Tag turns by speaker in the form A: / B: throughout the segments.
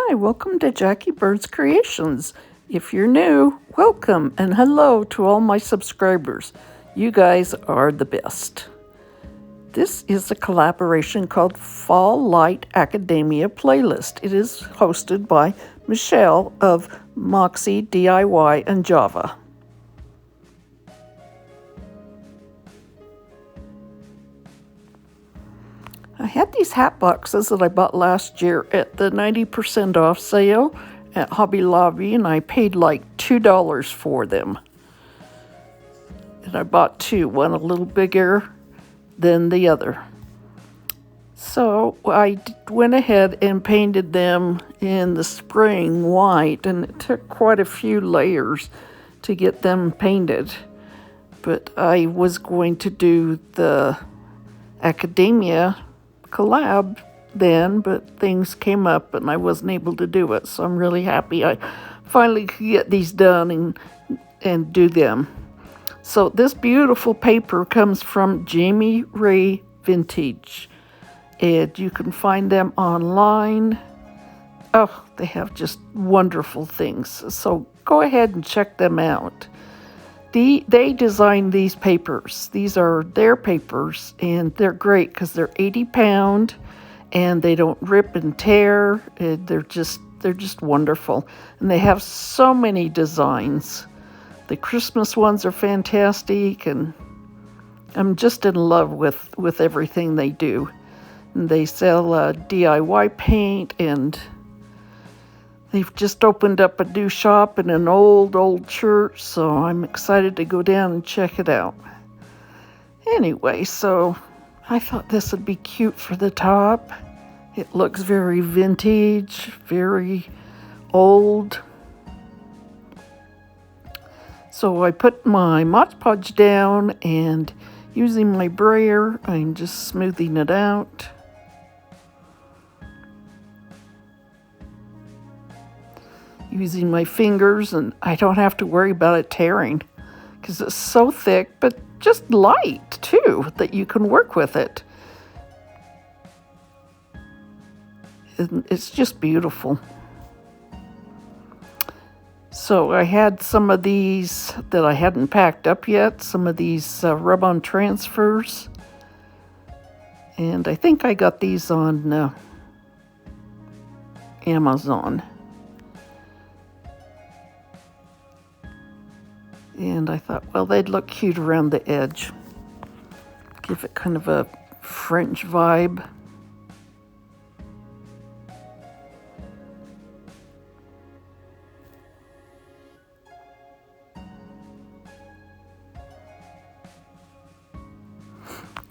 A: Hi, welcome to Jackie Bird's Creations. If you're new, welcome and hello to all my subscribers. You guys are the best. This is a collaboration called Fall Light Academia Playlist. It is hosted by Michelle of Moxie DIY and Java. I had these hat boxes that I bought last year at the 90% off sale at Hobby Lobby, and I paid like $2 for them. And I bought two, one a little bigger than the other. So I went ahead and painted them in the spring white, and it took quite a few layers to get them painted. But I was going to do the Academia collab then, but things came up and I wasn't able to do it, so I'm really happy I finally could get these done and do them. So this beautiful paper comes from Jamie Ray Vintage, and you can find them online. Oh, they have just wonderful things, so go ahead and check them out. They designed these papers. These are their papers, and they're great because they're 80-pound, and they don't rip and tear. They're just wonderful, and they have so many designs. The Christmas ones are fantastic, and I'm just in love with everything they do. And they sell DIY paint, and they've just opened up a new shop in an old church, so I'm excited to go down and check it out. Anyway, so I thought this would be cute for the top. It looks very vintage, very old. So I put my Mod Podge down, and using my brayer, I'm just smoothing it out. Using my fingers, and I don't have to worry about it tearing because it's so thick, but just light too, that you can work with it. And it's just beautiful. So I had some of these that I hadn't packed up yet, some of these rub-on transfers, and I think I got these on Amazon. And I thought, well, they'd look cute around the edge. Give it kind of a French vibe.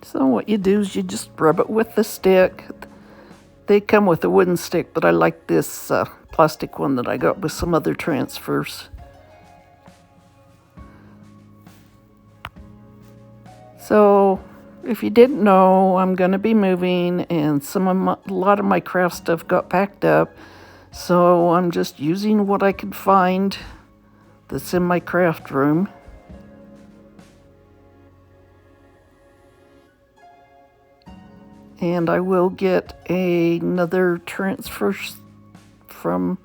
A: So what you do is you just rub it with the stick. They come with a wooden stick, but I like this plastic one that I got with some other transfers. So, if you didn't know, I'm going to be moving, and a lot of my craft stuff got packed up. So I'm just using what I could find that's in my craft room. And I will get another transfer from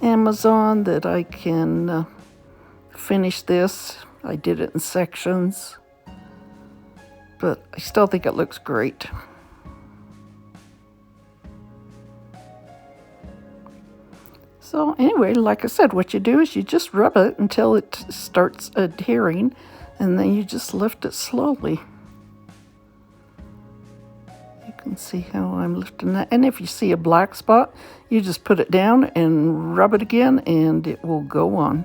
A: Amazon that I can finish this. I did it in sections, but I still think it looks great. So anyway, like I said, what you do is you just rub it until it starts adhering, and then you just lift it slowly. You can see how I'm lifting that. And if you see a black spot, you just put it down and rub it again, and it will go on.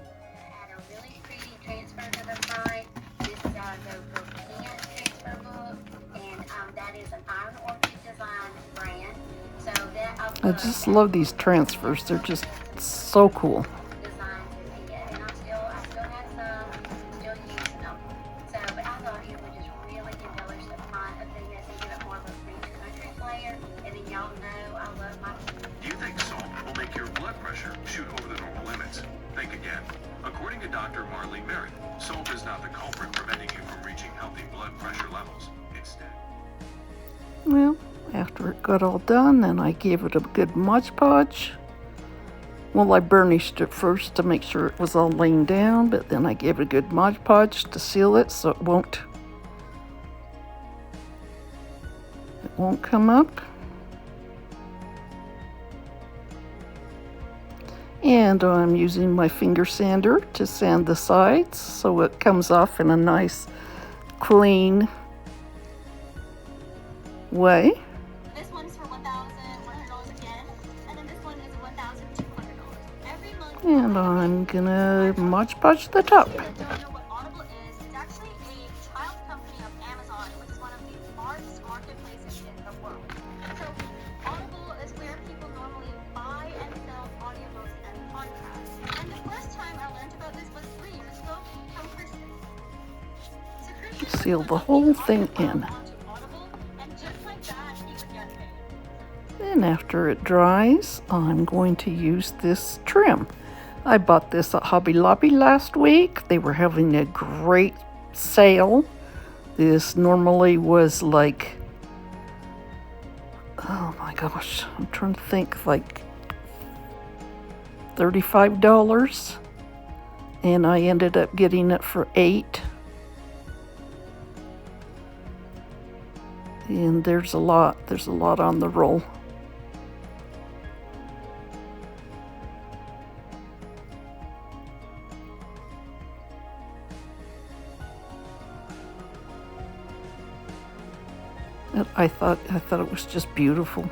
A: I just love these transfers. They're just so cool.
B: Do you think salt will make your blood pressure shoot over the normal limits? Think again. According to Dr. Marley Merritt, salt is not the culprit preventing you from reaching healthy blood pressure levels. Instead.
A: Well, after it got all done, then I gave it a good Mod Podge. Well, I burnished it first to make sure it was all laying down, but then I gave it a good Mod Podge to seal it so it won't come up. And I'm using my finger sander to sand the sides so it comes off in a nice, clean way.
C: This one's for $1,100 again, and then this one is $1,200. Every month.
A: And I'm gonna Mod Podge the top.
C: Don't know what Audible is. It's actually a child company of Amazon, which is one of the largest marketplaces in the world. So Audible is where people normally buy and sell audiobooks and podcasts. And the first time I learned about this was 3 years ago from Kristen. So Kristen
A: Seal the whole thing in. Then after it dries, I'm going to use this trim. I bought this at Hobby Lobby last week. They were having a great sale. This normally was like, oh my gosh, I'm trying to think, like $35. And I ended up getting it for $8. And there's a lot on the roll. And I thought it was just beautiful.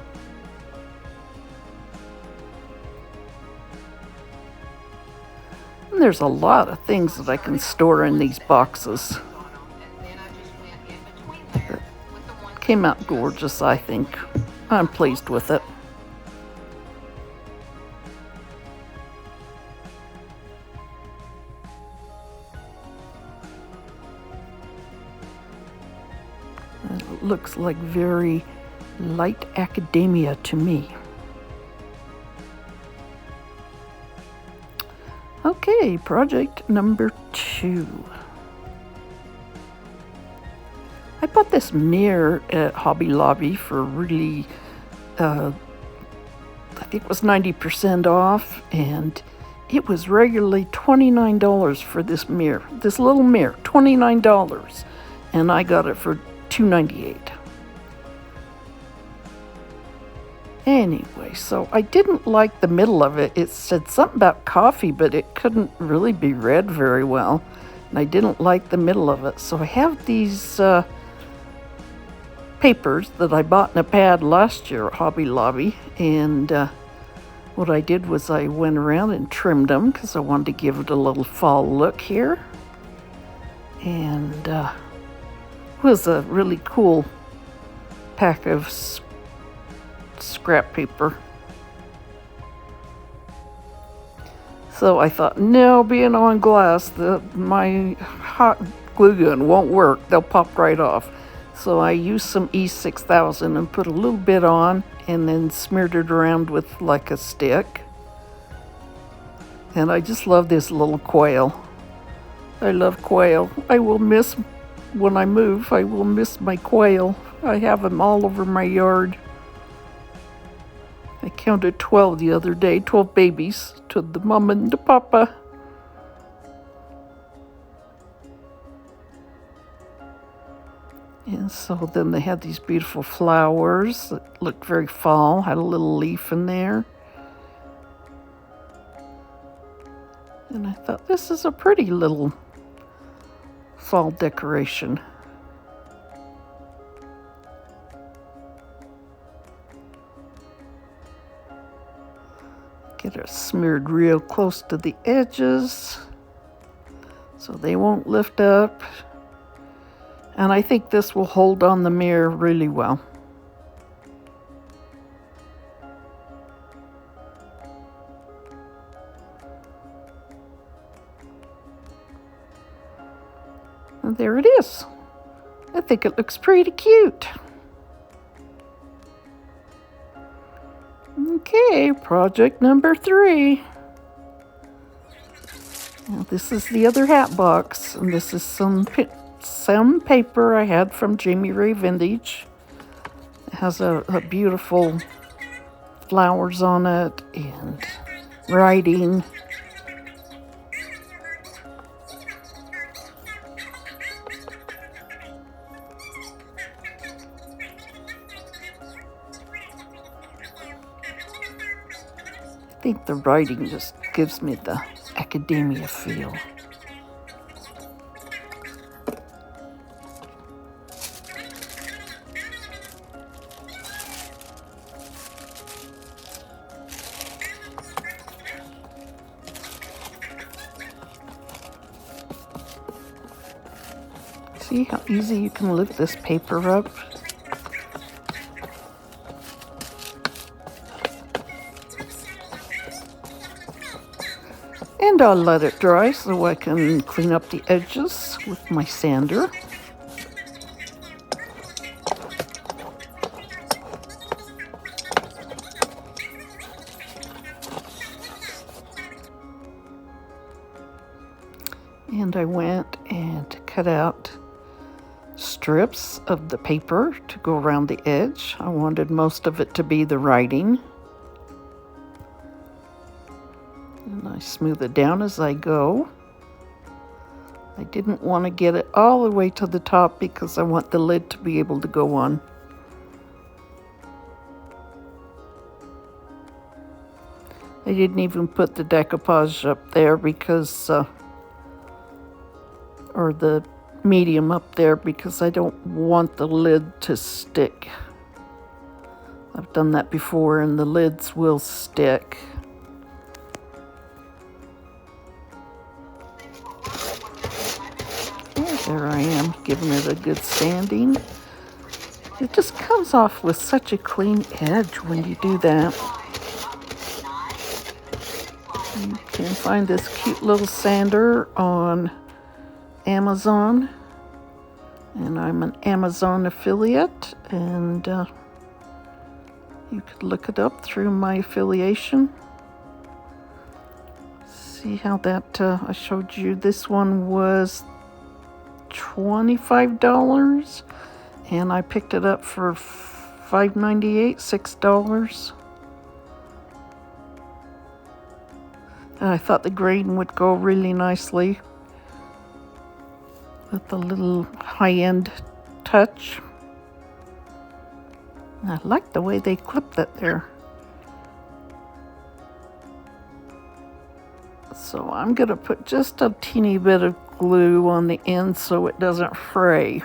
A: And there's a lot of things that I can store in these boxes. It came out gorgeous, I think. I'm pleased with it. It looks like very light academia to me. Okay, project number 2. I bought this mirror at Hobby Lobby for really, I think it was 90% off, and it was regularly $29 for this mirror, this little mirror, $29, and I got it for $2.98. Anyway, so I didn't like the middle of it. It said something about coffee, but it couldn't really be read very well, and I didn't like the middle of it. So I have these papers that I bought in a pad last year at Hobby Lobby, and what I did was I went around and trimmed them because I wanted to give it a little fall look here. And was a really cool pack of scrap paper. So I thought, no, being on glass, my hot glue gun won't work. They'll pop right off. So I used some E6000 and put a little bit on and then smeared it around with like a stick. And I just love this little quail. I love quail. I will miss, when I move, I will miss my quail. I have them all over my yard. I counted 12 the other day, 12 babies to the mama and the papa. And so then they had these beautiful flowers that looked very fall, had a little leaf in there. And I thought, this is a pretty little fall decoration. Get it smeared real close to the edges so they won't lift up. And I think this will hold on the mirror really well. And there it is. I think it looks pretty cute. Okay, project number 3. Now this is the other hat box, and this is some paper I had from Jamie Ray Vintage. It has a beautiful flowers on it, and writing. I think the writing just gives me the academia feel. See how easy you can lift this paper up? And I'll let it dry so I can clean up the edges with my sander. And I went and cut out strips of the paper to go around the edge. I wanted most of it to be the writing. And I smooth it down as I go. I didn't want to get it all the way to the top because I want the lid to be able to go on. I didn't even put the decoupage up there because, or the medium up there because I don't want the lid to stick. I've done that before and the lids will stick. And there I am, giving it a good sanding. It just comes off with such a clean edge when you do that. You can find this cute little sander on Amazon, and I'm an Amazon affiliate, and you could look it up through my affiliation. See how that I showed you. This one was $25, and I picked it up for $5.98, $6. And I thought the grain would go really nicely with a little high-end touch. I like the way they clip that there. So I'm going to put just a teeny bit of glue on the end so it doesn't fray.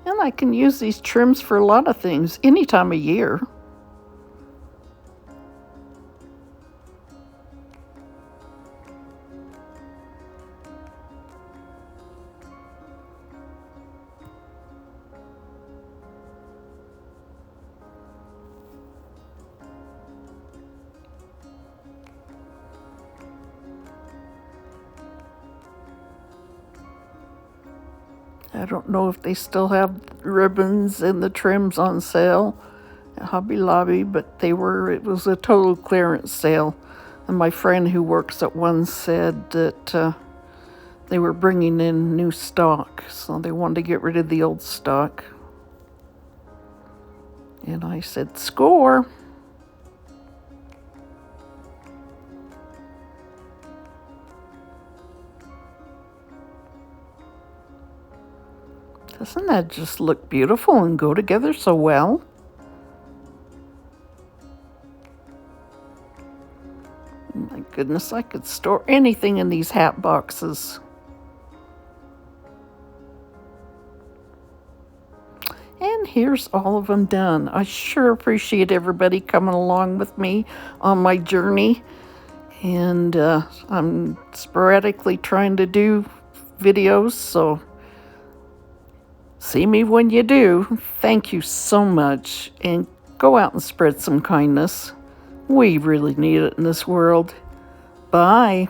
A: And I can use these trims for a lot of things, any time of year. I don't know if they still have ribbons and the trims on sale at Hobby Lobby, but it was a total clearance sale. And my friend who works at one said that they were bringing in new stock, so they wanted to get rid of the old stock. And I said, score. Doesn't that just look beautiful and go together so well? My goodness, I could store anything in these hat boxes. And here's all of them done. I sure appreciate everybody coming along with me on my journey. And I'm sporadically trying to do videos, so See me when you do. Thank you so much, and go out and spread some kindness. We really need it in this world. Bye.